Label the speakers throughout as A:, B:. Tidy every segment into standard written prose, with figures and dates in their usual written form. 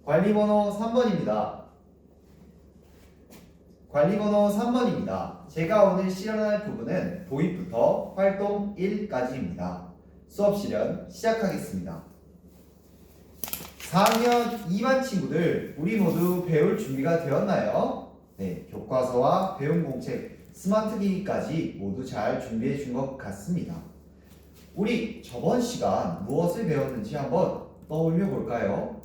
A: 관리번호 3번입니다. 관리번호 3번입니다. 제가 오늘 실현할 부분은 도입부터 활동 1까지입니다. 수업 실현 시작하겠습니다. 4학년 2반 친구들, 우리 모두 배울 준비가 되었나요? 네, 교과서와 배움 공책, 스마트 기기까지 모두 잘 준비해 준 것 같습니다. 우리 저번 시간 무엇을 배웠는지 한번 떠올려 볼까요?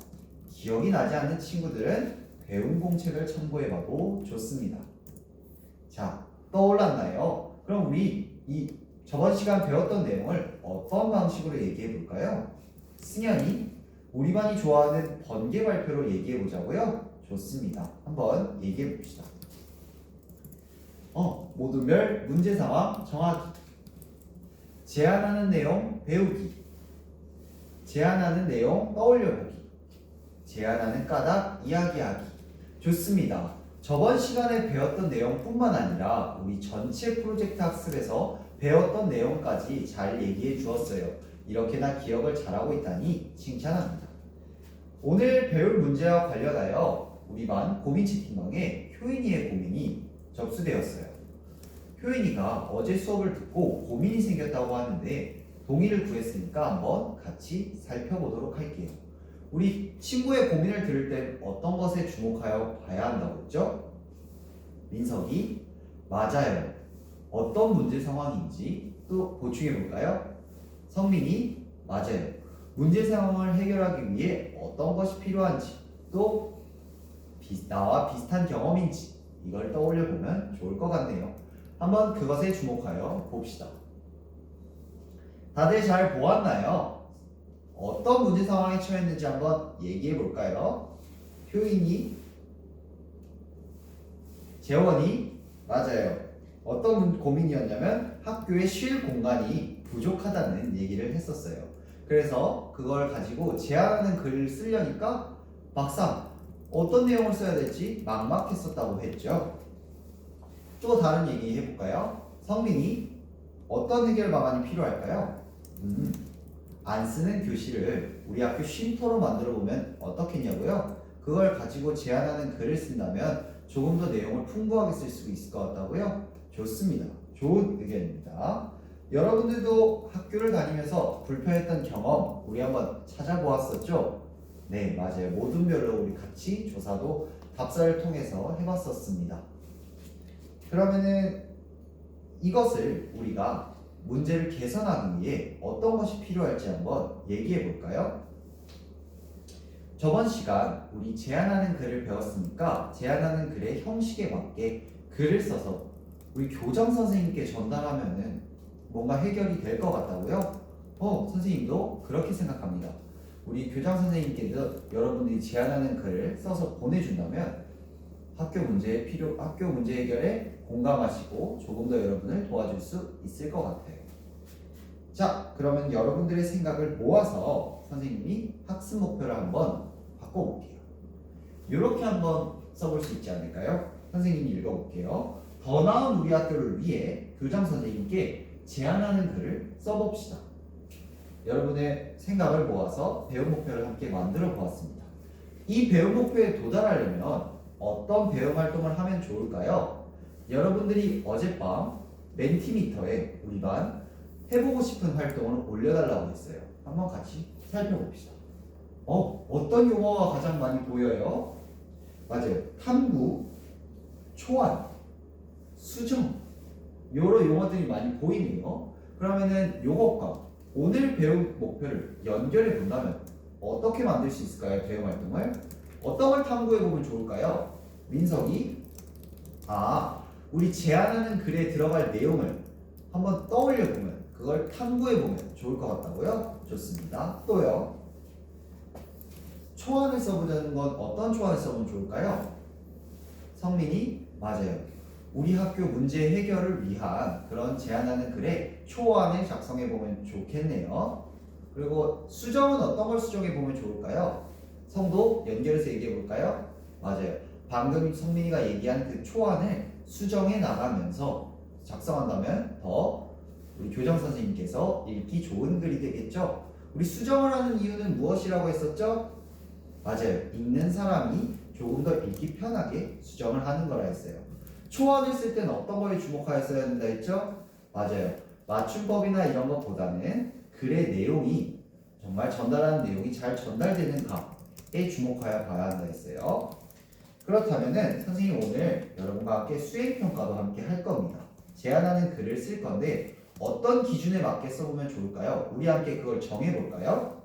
A: 기억이 나지 않는 친구들은 배움 공책을 참고해봐도 좋습니다. 자, 떠올랐나요? 그럼 우리 이 저번 시간 배웠던 내용을 어떤 방식으로 얘기해 볼까요? 승현이 우리 반이 좋아하는 번개 발표로 얘기해 보자고요? 좋습니다. 한번 얘기해 봅시다. 모둠별 문제 상황 정하기. 제안하는 내용 배우기. 제안하는 내용 떠올려보기. 제안하는 까닭 이야기하기. 좋습니다. 저번 시간에 배웠던 내용뿐만 아니라 우리 전체 프로젝트 학습에서 배웠던 내용까지 잘 얘기해 주었어요. 이렇게나 기억을 잘하고 있다니 칭찬합니다. 오늘 배울 문제와 관련하여 우리 반 고민 채팅방에 효인이의 고민이 접수되었어요. 효인이가 어제 수업을 듣고 고민이 생겼다고 하는데 동의를 구했으니까 한번 같이 살펴보도록 할게요. 우리 친구의 고민을 들을 땐 어떤 것에 주목하여 봐야 한다고 했죠? 민석이 맞아요. 어떤 문제 상황인지 또 보충해 볼까요? 성민이 맞아요. 문제 상황을 해결하기 위해 어떤 것이 필요한지 또 나와 비슷한 경험인지 이걸 떠올려 보면 좋을 것 같네요. 한번 그것에 주목하여 봅시다. 다들 잘 보았나요? 어떤 문제 상황에 처했는지 한번 얘기해 볼까요? 효인이, 재원이 맞아요. 어떤 고민이었냐면 학교에 쉴 공간이 부족하다는 얘기를 했었어요. 그래서 그걸 가지고 제안하는 글을 쓰려니까 막상 어떤 내용을 써야 될지 막막했었다고 했죠. 또 다른 얘기 해볼까요? 성민이 어떤 해결 방안이 필요할까요? 안 쓰는 교실을 우리 학교 쉼터로 만들어 보면 어떻겠냐고요? 그걸 가지고 제안하는 글을 쓴다면 조금 더 내용을 풍부하게 쓸 수 있을 것 같다고요? 좋습니다. 좋은 의견입니다. 여러분들도 학교를 다니면서 불편했던 경험 우리 한번 찾아보았었죠? 네, 맞아요. 모둠별로 우리 같이 조사도 답사를 통해서 해봤었습니다. 그러면은 이것을 우리가 문제를 개선하기 위해 어떤 것이 필요할지 한번 얘기해 볼까요? 저번 시간 우리 제안하는 글을 배웠으니까 제안하는 글의 형식에 맞게 글을 써서 우리 교장 선생님께 전달하면은 뭔가 해결이 될 것 같다고요? 선생님도 그렇게 생각합니다. 우리 교장 선생님께도 여러분들이 제안하는 글을 써서 보내준다면 학교 문제 해결에 공감하시고 조금 더 여러분을 도와줄 수 있을 것 같아요. 자, 그러면 여러분들의 생각을 모아서 선생님이 학습 목표를 한번 바꿔볼게요. 이렇게 한번 써볼 수 있지 않을까요? 선생님이 읽어볼게요. 더 나은 우리 학교를 위해 교장 선생님께 제안하는 글을 써봅시다. 여러분의 생각을 모아서 배움 목표를 함께 만들어 보았습니다. 이 배움 목표에 도달하려면 어떤 배움 활동을 하면 좋을까요? 여러분들이 어젯밤 멘티미터에 우리 반 해보고 싶은 활동을 올려달라고 했어요. 한번 같이 살펴봅시다. 어떤 용어가 가장 많이 보여요? 맞아요. 탐구, 초안, 수정 여러 용어들이 많이 보이네요. 그러면은 요것과 오늘 배움 목표를 연결해 본다면 어떻게 만들 수 있을까요? 배움 활동을 어떤 걸 탐구해 보면 좋을까요? 민석이 우리 제안하는 글에 들어갈 내용을 한번 떠올려 보면 그걸 탐구해 보면 좋을 것 같다고요? 좋습니다. 또요. 초안을 써보자는 건 어떤 초안을 써보면 좋을까요? 성민이 맞아요. 우리 학교 문제 해결을 위한 그런 제안하는 글에 초안을 작성해 보면 좋겠네요. 그리고 수정은 어떤 걸 수정해 보면 좋을까요? 성도 연결해서 얘기해 볼까요? 맞아요. 방금 성민이가 얘기한 그 초안을 수정해 나가면서 작성한다면 더 우리 교장 선생님께서 읽기 좋은 글이 되겠죠? 우리 수정을 하는 이유는 무엇이라고 했었죠? 맞아요. 읽는 사람이 조금 더 읽기 편하게 수정을 하는 거라 했어요. 초안을 쓸 때는 어떤 거에 주목하였어야 된다 했죠? 맞아요. 맞춤법이나 이런 것보다는 글의 내용이 정말 전달하는 내용이 잘 전달되는가에 주목하여 봐야 한다 했어요. 그렇다면은 선생님 오늘 여러분과 함께 수행평가도 함께 할 겁니다. 제안하는 글을 쓸 건데 어떤 기준에 맞게 써보면 좋을까요? 우리 함께 그걸 정해볼까요?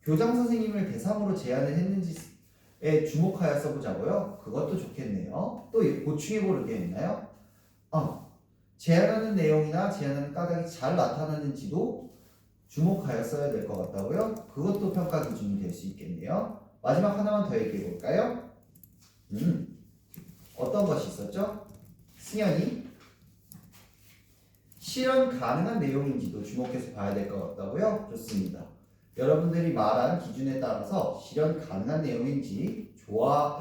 A: 교장 선생님을 대상으로 제안을 했는지에 주목하여 써보자고요. 그것도 좋겠네요. 또 보충해볼 게 있나요? 제안하는 내용이나 제안하는 까닭이 잘 나타나는지도 주목하여 써야 될 것 같다고요? 그것도 평가 기준이 될 수 있겠네요. 마지막 하나만 더 얘기해 볼까요? 어떤 것이 있었죠? 승현이 실현 가능한 내용인지도 주목해서 봐야 될 것 같다고요? 좋습니다. 여러분들이 말한 기준에 따라서 실현 가능한 내용인지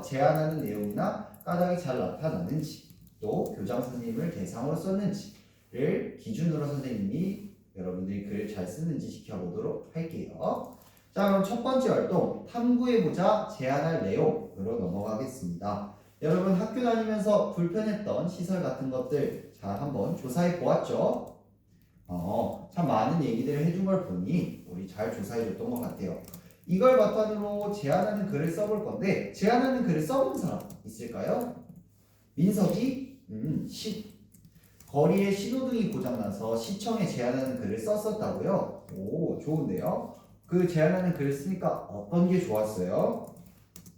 A: 제안하는 내용이나 까닭이 잘 나타나는지 또 교장 선생님을 대상으로 썼는지를 기준으로 선생님이 여러분들이 글을 잘 쓰는지 지켜보도록 할게요. 자, 그럼 첫 번째 활동 탐구해보자 제안할 내용으로 넘어가겠습니다. 여러분 학교 다니면서 불편했던 시설 같은 것들 잘 한번 조사해 보았죠? 참 많은 얘기들을 해준 걸 보니 우리 잘 조사해 줬던 것 같아요. 이걸 바탕으로 제안하는 글을 써볼 건데 제안하는 글을 써본 사람 있을까요? 민석이 거리에 신호등이 고장나서 시청에 제안하는 글을 썼었다고요? 오, 좋은데요? 그 제안하는 글을 쓰니까 어떤 게 좋았어요?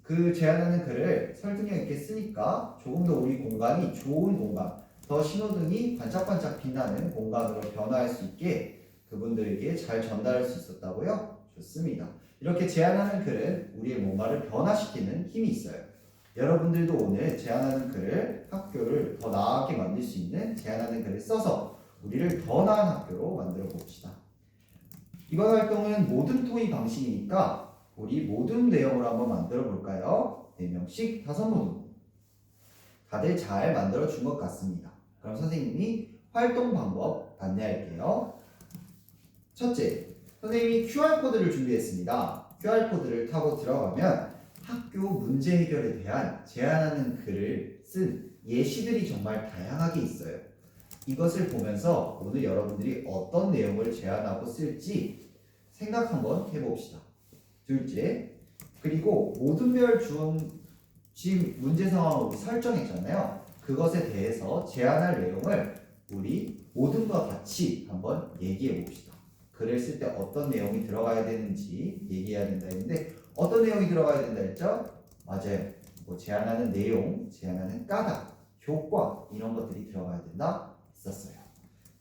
A: 그 제안하는 글을 설득력 있게 쓰니까 조금 더 우리 공간이 좋은 공간, 더 신호등이 반짝반짝 빛나는 공간으로 변화할 수 있게 그분들에게 잘 전달할 수 있었다고요? 좋습니다. 이렇게 제안하는 글은 우리의 뭔가를 변화시키는 힘이 있어요. 여러분들도 오늘 제안하는 글을 학교를 더 나게 만들 수 있는 제안하는 글을 써서 우리를 더 나은 학교로 만들어 봅시다. 이번 활동은 모든 토의 방식이니까 우리 모든 내용으로 한번 만들어 볼까요? 4명씩 5모둠. 다들 잘 만들어 준 것 같습니다. 그럼 선생님이 활동 방법 안내할게요. 첫째, 선생님이 QR코드를 준비했습니다. QR코드를 타고 들어가면 학교 문제 해결에 대한 제안하는 글을 쓴 예시들이 정말 다양하게 있어요. 이것을 보면서 오늘 여러분들이 어떤 내용을 제안하고 쓸지 생각 한번 해봅시다. 둘째, 그리고 모든별 지금 문제 상황을 우리 설정했잖아요. 그것에 대해서 제안할 내용을 우리 모든과 같이 한번 얘기해 봅시다. 글을 쓸 때 어떤 내용이 들어가야 되는지 얘기해야 된다 했는데 어떤 내용이 들어가야 된다 했죠? 맞아요. 뭐 제안하는 내용, 제안하는 까닭, 효과 이런 것들이 들어가야 된다 했었어요.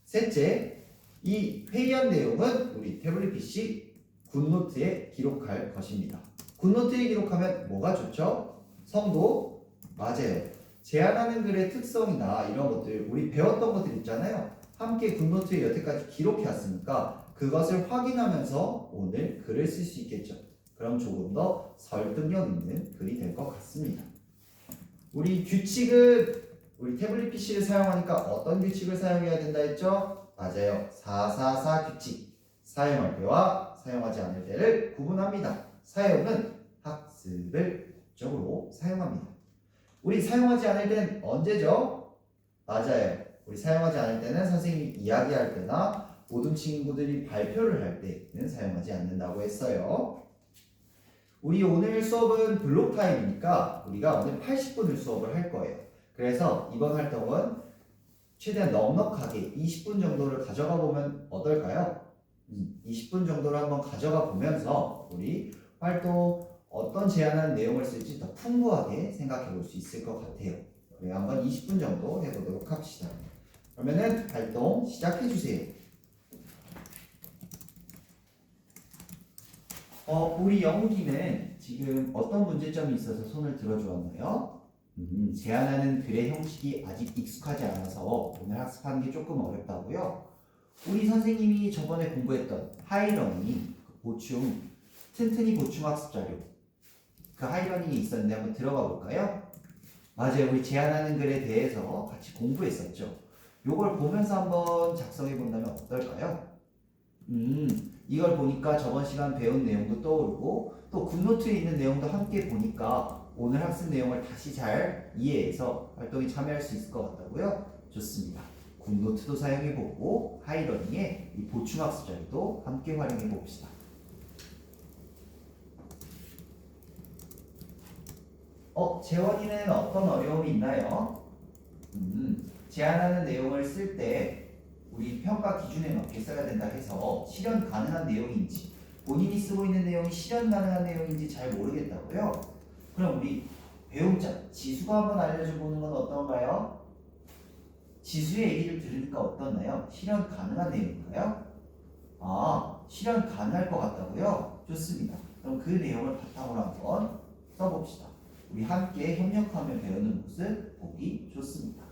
A: 셋째, 이 회의한 내용은 우리 태블릿 PC 굿노트에 기록할 것입니다. 굿노트에 기록하면 뭐가 좋죠? 성도, 맞아요. 제안하는 글의 특성이나 이런 것들 우리 배웠던 것들 있잖아요. 함께 굿노트에 여태까지 기록해 왔으니까 그것을 확인하면서 오늘 글을 쓸 수 있겠죠. 그럼 조금 더 설득력 있는 글이 될 것 같습니다. 우리 규칙은 우리 태블릿 PC를 사용하니까 어떤 규칙을 사용해야 된다 했죠? 맞아요. 444 규칙. 사용할 때와 사용하지 않을 때를 구분합니다. 사용은 학습을 목적으로 사용합니다. 우리 사용하지 않을 때는 언제죠? 맞아요. 우리 사용하지 않을 때는 선생님이 이야기할 때나 모든 친구들이 발표를 할 때는 사용하지 않는다고 했어요. 우리 오늘 수업은 블록 타임이니까 우리가 오늘 80분을 수업을 할 거예요. 그래서 이번 활동은 최대한 넉넉하게 20분 정도를 가져가 보면 어떨까요? 20분 정도를 한번 가져가 보면서 우리 활동 어떤 제안하는 내용을 쓸지 더 풍부하게 생각해 볼 수 있을 것 같아요. 우리 한번 20분 정도 해보도록 합시다. 그러면은 활동 시작해 주세요. 우리 영욱이는 지금 어떤 문제점이 있어서 손을 들어주었나요? 제안하는 글의 형식이 아직 익숙하지 않아서 오늘 학습하는 게 조금 어렵다고요? 우리 선생님이 저번에 공부했던 하이러닝 튼튼히 보충 학습 자료 그 하이러닝이 있었는데 한번 들어가 볼까요? 맞아요. 우리 제안하는 글에 대해서 같이 공부했었죠. 요걸 보면서 한번 작성해 본다면 어떨까요? 이걸 보니까 저번 시간 배운 내용도 떠오르고 또 굿노트에 있는 내용도 함께 보니까 오늘 학습 내용을 다시 잘 이해해서 활동에 참여할 수 있을 것 같다고요? 좋습니다. 굿노트도 사용해보고 하이러닝의 이 보충학습 자료도 함께 활용해봅시다. 재원이는 어떤 어려움이 있나요? 제안하는 내용을 쓸 때 우리 평가 기준에 맞게 써야 된다 해서 실현 가능한 내용인지 본인이 쓰고 있는 내용이 실현 가능한 내용인지 잘 모르겠다고요? 그럼 우리 배움자 지수가 한번 알려줘 보는 건 어떤가요? 지수의 얘기를 들으니까 어떻나요? 실현 가능한 내용인가요? 실현 가능할 것 같다고요? 좋습니다. 그럼 그 내용을 바탕으로 한번 써봅시다. 우리 함께 협력하며 배우는 모습 보기 좋습니다.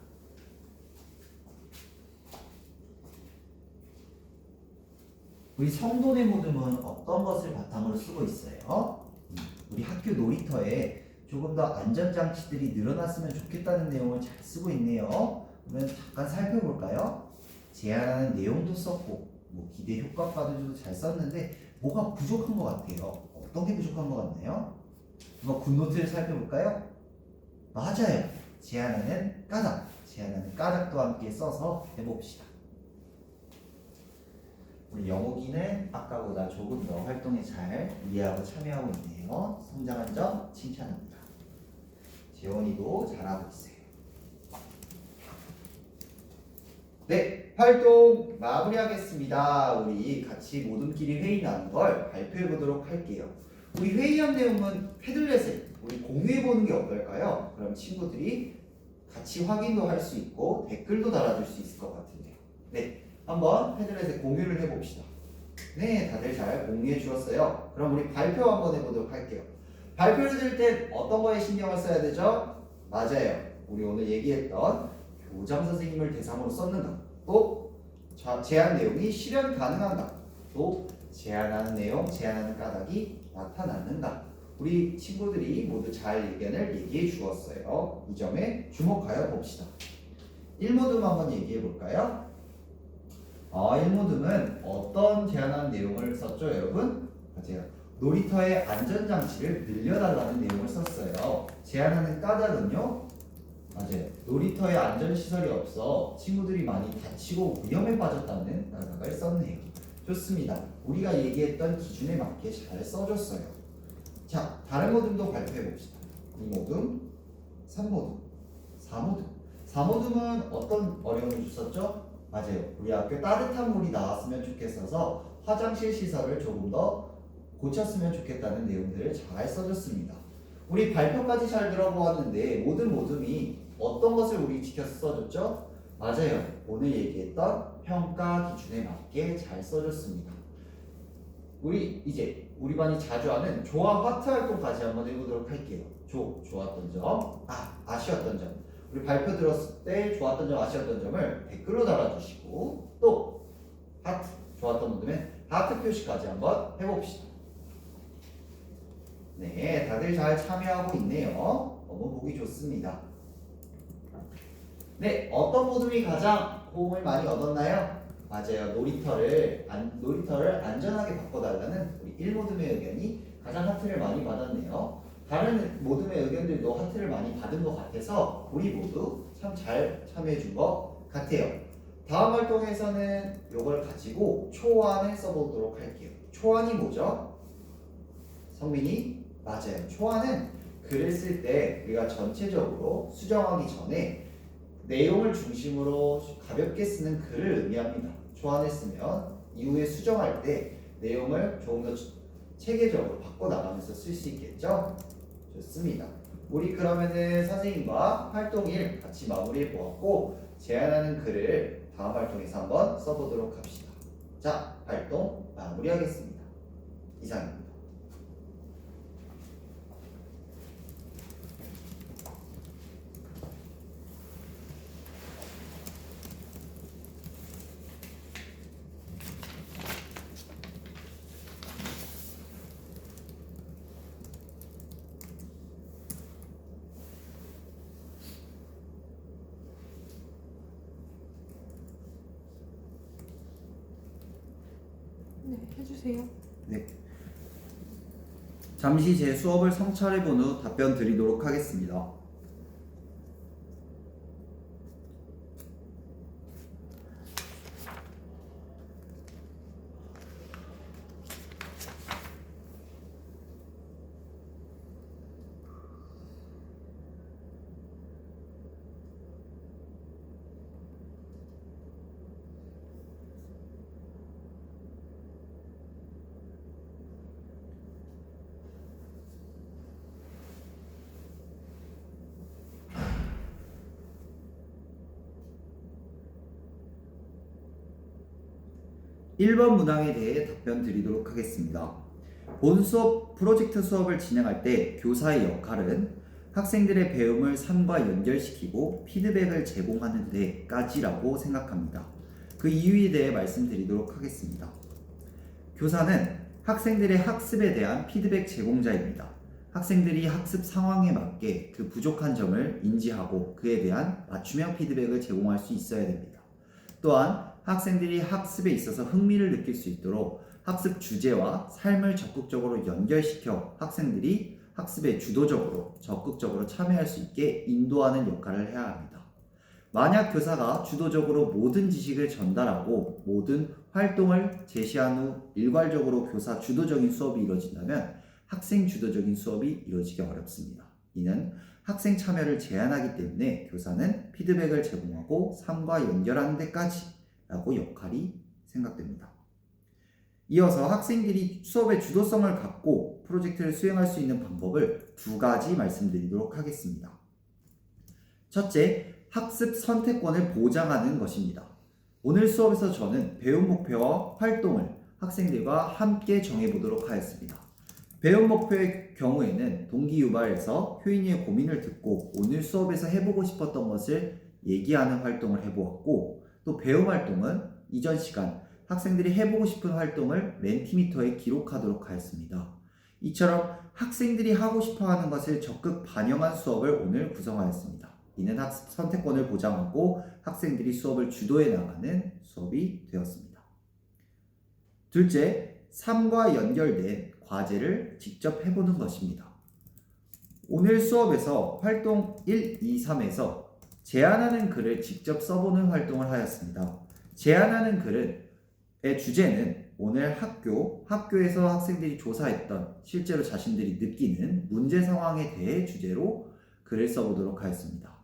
A: 우리 성돈의 모듬은 어떤 것을 바탕으로 쓰고 있어요? 우리 학교 놀이터에 조금 더 안전장치들이 늘어났으면 좋겠다는 내용을 잘 쓰고 있네요. 그러면 잠깐 살펴볼까요? 제안하는 내용도 썼고 기대 효과까지도 잘 썼는데 뭐가 부족한 것 같아요. 어떤 게 부족한 것 같나요? 한번 굿노트를 살펴볼까요? 맞아요. 제안하는 까닭도 함께 써서 해봅시다. 우리 영옥이는 아까보다 조금 더 활동에 잘 이해하고 참여하고 있네요. 성장한 점 칭찬합니다. 재원이도 잘하고 있어요. 네, 활동 마무리하겠습니다. 우리 같이 모둠끼리 회의 나눈 걸 발표해 보도록 할게요. 우리 회의한 내용은 패들렛에 우리 공유해 보는 게 어떨까요? 그럼 친구들이 같이 확인도 할 수 있고 댓글도 달아줄 수 있을 것 같은데요. 네, 한번 패들렛에 공유를 해봅시다. 네, 다들 잘 공유해 주었어요. 그럼 우리 발표 한번 해보도록 할게요. 발표를 들 땐 어떤 거에 신경을 써야 되죠? 맞아요. 우리 오늘 얘기했던 교장 선생님을 대상으로 썼는가, 또 제안 내용이 실현 가능한가, 또 제안하는 내용, 제안하는 까닭이 나타났는가. 우리 친구들이 모두 잘 의견을 얘기해 주었어요. 이 점에 주목하여 봅시다. 1모듬 한번 얘기해 볼까요? 1모듬은 어떤 제안하는 내용을 썼죠, 여러분? 맞아요. 놀이터의 안전장치를 늘려달라는 내용을 썼어요. 제안하는 까닭은요? 맞아요. 놀이터에 안전시설이 없어 친구들이 많이 다치고 위험에 빠졌다는 까닭을 썼네요. 좋습니다. 우리가 얘기했던 기준에 맞게 잘 써줬어요. 자, 다른 모듬도 발표해 봅시다. 2모듬, 3모듬, 4모듬. 4모듬은 어떤 어려움을 주셨죠? 맞아요. 우리 학교 따뜻한 물이 나왔으면 좋겠어서 화장실 시설을 조금 더 고쳤으면 좋겠다는 내용들을 잘 써줬습니다. 우리 발표까지 잘 들어보았는데 모든 모듬이 어떤 것을 우리 지켜서 써줬죠? 맞아요. 오늘 얘기했던 평가 기준에 맞게 잘 써줬습니다. 우리 반이 자주 하는 조와 하트 활동까지 한번 해보도록 할게요. 좋았던 점, 아쉬웠던 점. 우리 발표 들었을 때 좋았던 점, 아쉬웠던 점을 댓글로 달아주시고, 또 하트, 좋았던 모듬에 하트 표시까지 한번 해봅시다. 네, 다들 잘 참여하고 있네요. 너무 보기 좋습니다. 네, 어떤 모둠이 가장 호응을 많이 얻었나요? 맞아요. 놀이터를 안전하게 바꿔달라는 우리 1모둠의 의견이 가장 하트를 많이 받았네요. 다른 모둠의 의견들도 하트를 많이 받은 것 같아서 우리 모두 참 잘 참여해 준 것 같아요. 다음 활동에서는 이걸 가지고 초안을 써보도록 할게요. 초안이 뭐죠? 성민이? 맞아요. 초안은 글을 쓸 때 우리가 전체적으로 수정하기 전에 내용을 중심으로 가볍게 쓰는 글을 의미합니다. 초안을 쓰면 이후에 수정할 때 내용을 조금 더 체계적으로 바꿔나가면서 쓸 수 있겠죠? 좋습니다. 우리 그러면은 선생님과 활동일 같이 마무리해 보았고 제안하는 글을 다음 활동에서 한번 써보도록 합시다. 자, 활동 마무리하겠습니다. 이상입니다.
B: 네. 해주세요.
A: 네. 잠시 제 수업을 성찰해 본 후 답변 드리도록 하겠습니다. 일 번 문항에 대해 답변 드리도록 하겠습니다. 본 수업, 프로젝트 수업을 진행할 때 교사의 역할은 학생들의 배움을 삶과 연결시키고 피드백을 제공하는 데까지라고 생각합니다. 그 이유에 대해 말씀드리도록 하겠습니다. 교사는 학생들의 학습에 대한 피드백 제공자입니다. 학생들이 학습 상황에 맞게 그 부족한 점을 인지하고 그에 대한 맞춤형 피드백을 제공할 수 있어야 됩니다. 또한 학생들이 학습에 있어서 흥미를 느낄 수 있도록 학습 주제와 삶을 적극적으로 연결시켜 학생들이 학습에 주도적으로 적극적으로 참여할 수 있게 인도하는 역할을 해야 합니다. 만약 교사가 주도적으로 모든 지식을 전달하고 모든 활동을 제시한 후 일괄적으로 교사 주도적인 수업이 이루어진다면 학생 주도적인 수업이 이루어지기 어렵습니다. 이는 학생 참여를 제한하기 때문에 교사는 피드백을 제공하고 삶과 연결하는 데까지 라고 역할이 생각됩니다. 이어서 학생들이 수업의 주도성을 갖고 프로젝트를 수행할 수 있는 방법을 두 가지 말씀드리도록 하겠습니다. 첫째, 학습 선택권을 보장하는 것입니다. 오늘 수업에서 저는 배움 목표와 활동을 학생들과 함께 정해보도록 하였습니다. 배움 목표의 경우에는 동기유발에서 효인이의 고민을 듣고 오늘 수업에서 해보고 싶었던 것을 얘기하는 활동을 해보았고, 또 배움 활동은 이전 시간 학생들이 해보고 싶은 활동을 멘티미터에 기록하도록 하였습니다. 이처럼 학생들이 하고 싶어하는 것을 적극 반영한 수업을 오늘 구성하였습니다. 이는 학습 선택권을 보장하고 학생들이 수업을 주도해 나가는 수업이 되었습니다. 둘째, 삶과 연결된 과제를 직접 해보는 것입니다. 오늘 수업에서 활동 1, 2, 3에서 제안하는 글을 직접 써보는 활동을 하였습니다. 제안하는 글의 주제는 오늘 학교에서 학생들이 조사했던 실제로 자신들이 느끼는 문제 상황에 대해 주제로 글을 써보도록 하였습니다.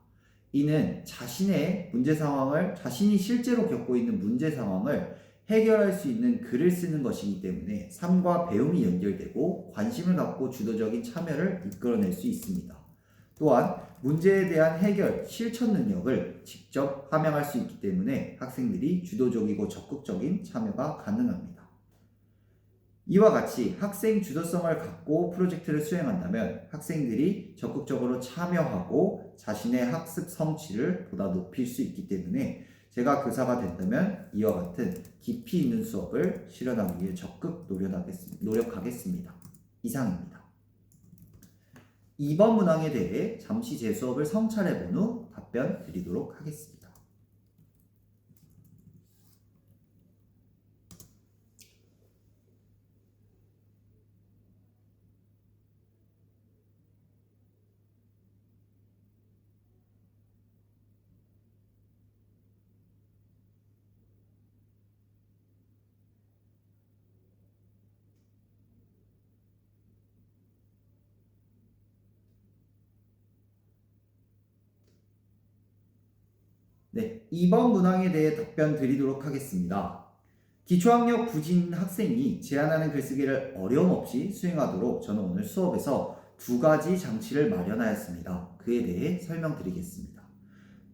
A: 이는 자신의 문제 상황을, 자신이 실제로 겪고 있는 문제 상황을 해결할 수 있는 글을 쓰는 것이기 때문에 삶과 배움이 연결되고 관심을 갖고 주도적인 참여를 이끌어낼 수 있습니다. 또한 문제에 대한 해결, 실천 능력을 직접 함양할 수 있기 때문에 학생들이 주도적이고 적극적인 참여가 가능합니다. 이와 같이 학생 주도성을 갖고 프로젝트를 수행한다면 학생들이 적극적으로 참여하고 자신의 학습 성취를 보다 높일 수 있기 때문에 제가 교사가 된다면 이와 같은 깊이 있는 수업을 실현하기 위해 적극 노력하겠습니다. 이상입니다. 2번 문항에 대해 잠시 제 수업을 성찰해 본 후 답변 드리도록 하겠습니다. 네, 2번 문항에 대해 답변 드리도록 하겠습니다. 기초학력 부진 학생이 제안하는 글쓰기를 어려움 없이 수행하도록 저는 오늘 수업에서 두 가지 장치를 마련하였습니다. 그에 대해 설명드리겠습니다.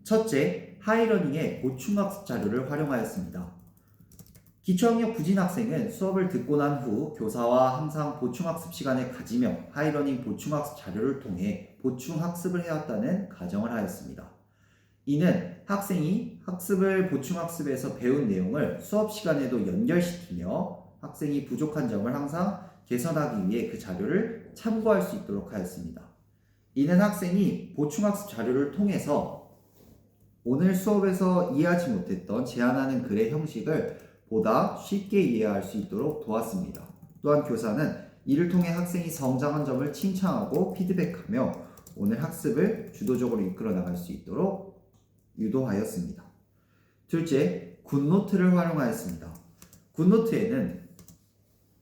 A: 첫째, 하이러닝의 보충학습 자료를 활용하였습니다. 기초학력 부진 학생은 수업을 듣고 난 후 교사와 항상 보충학습 시간을 가지며 하이러닝 보충학습 자료를 통해 보충학습을 해왔다는 가정을 하였습니다. 이는 학생이 보충학습에서 배운 내용을 수업 시간에도 연결시키며 학생이 부족한 점을 항상 개선하기 위해 그 자료를 참고할 수 있도록 하였습니다. 이는 학생이 보충학습 자료를 통해서 오늘 수업에서 이해하지 못했던 제안하는 글의 형식을 보다 쉽게 이해할 수 있도록 도왔습니다. 또한 교사는 이를 통해 학생이 성장한 점을 칭찬하고 피드백하며 오늘 학습을 주도적으로 이끌어 나갈 수 있도록 유도하였습니다. 둘째, 굿노트를 활용하였습니다. 굿노트에는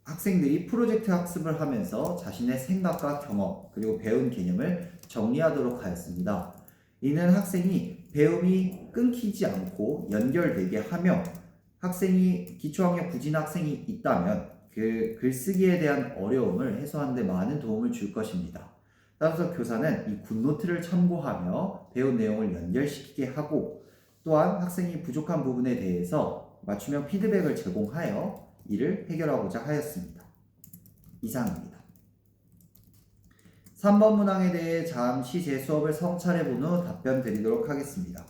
A: 학생들이 프로젝트 학습을 하면서 자신의 생각과 경험 그리고 배운 개념을 정리하도록 하였습니다. 이는 학생이 배움이 끊기지 않고 연결되게 하며 학생이 기초학력 부진 학생이 있다면 그 글쓰기에 대한 어려움을 해소하는 데 많은 도움을 줄 것입니다. 따라서 교사는 이 굿노트를 참고하며 배운 내용을 연결시키게 하고 또한 학생이 부족한 부분에 대해서 맞춤형 피드백을 제공하여 이를 해결하고자 하였습니다. 이상입니다. 3번 문항에 대해 잠시 제 수업을 성찰해 본 후 답변 드리도록 하겠습니다.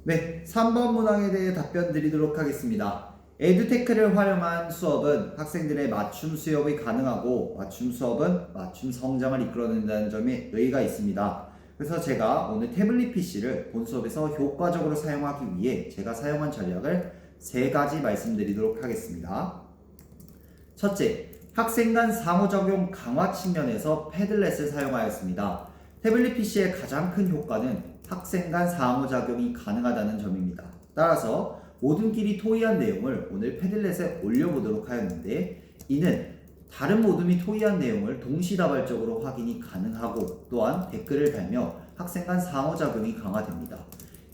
A: 네, 3번 문항에 대해 답변 드리도록 하겠습니다. 에듀테크를 활용한 수업은 학생들의 맞춤 수업이 가능하고 맞춤 수업은 맞춤 성장을 이끌어낸다는 점에 의의가 있습니다. 그래서 제가 오늘 태블릿 PC를 본 수업에서 효과적으로 사용하기 위해 제가 사용한 전략을 3가지 말씀드리도록 하겠습니다. 첫째, 학생 간 상호작용 강화 측면에서 패들렛을 사용하였습니다. 태블릿 PC의 가장 큰 효과는 학생 간 상호작용이 가능하다는 점입니다. 따라서 모둠끼리 토의한 내용을 오늘 패들렛에 올려보도록 하였는데 이는 다른 모둠이 토의한 내용을 동시다발적으로 확인이 가능하고 또한 댓글을 달며 학생 간 상호작용이 강화됩니다.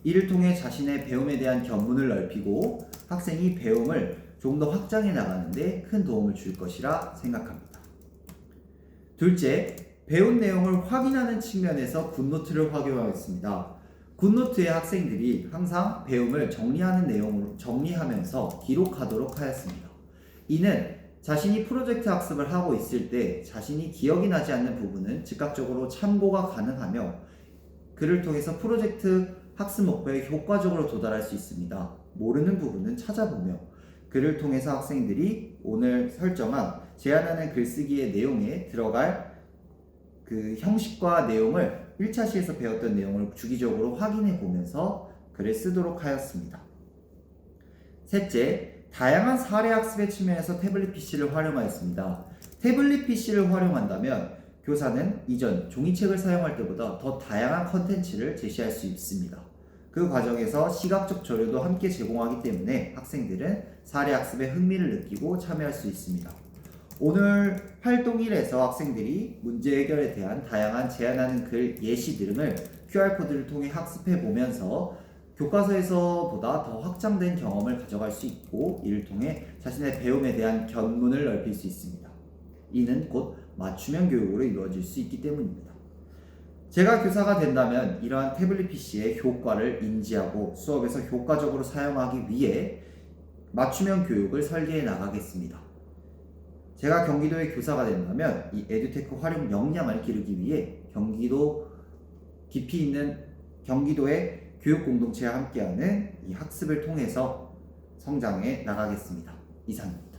A: 이를 통해 자신의 배움에 대한 견문을 넓히고 학생이 배움을 좀 더 확장해 나가는데 큰 도움을 줄 것이라 생각합니다. 둘째, 배운 내용을 확인하는 측면에서 굿노트를 활용하였습니다. 굿노트에 학생들이 항상 배움을 정리하는 내용으로 정리하면서 기록하도록 하였습니다. 이는 자신이 프로젝트 학습을 하고 있을 때 자신이 기억이 나지 않는 부분은 즉각적으로 참고가 가능하며 그를 통해서 프로젝트 학습 목표에 효과적으로 도달할 수 있습니다. 모르는 부분은 찾아보며 그를 통해서 학생들이 오늘 설정한 제안하는 글쓰기의 내용에 들어갈 그 형식과 내용을 1차 시에서 배웠던 내용을 주기적으로 확인해 보면서 글을 쓰도록 하였습니다. 셋째, 다양한 사례 학습의 측면에서 태블릿 PC를 활용하였습니다. 태블릿 PC를 활용한다면 교사는 이전 종이책을 사용할 때보다 더 다양한 컨텐츠를 제시할 수 있습니다. 그 과정에서 시각적 자료도 함께 제공하기 때문에 학생들은 사례 학습에 흥미를 느끼고 참여할 수 있습니다. 오늘 활동 1에서 학생들이 문제 해결에 대한 다양한 제안하는 글 예시 등을 QR코드를 통해 학습해 보면서 교과서에서보다 더 확장된 경험을 가져갈 수 있고 이를 통해 자신의 배움에 대한 견문을 넓힐 수 있습니다. 이는 곧 맞춤형 교육으로 이루어질 수 있기 때문입니다. 제가 교사가 된다면 이러한 태블릿 PC의 효과를 인지하고 수업에서 효과적으로 사용하기 위해 맞춤형 교육을 설계해 나가겠습니다. 제가 경기도의 교사가 된다면 이 에듀테크 활용 역량을 기르기 위해 경기도 깊이 있는 경기도의 교육 공동체와 함께하는 이 학습을 통해서 성장해 나가겠습니다. 이상입니다.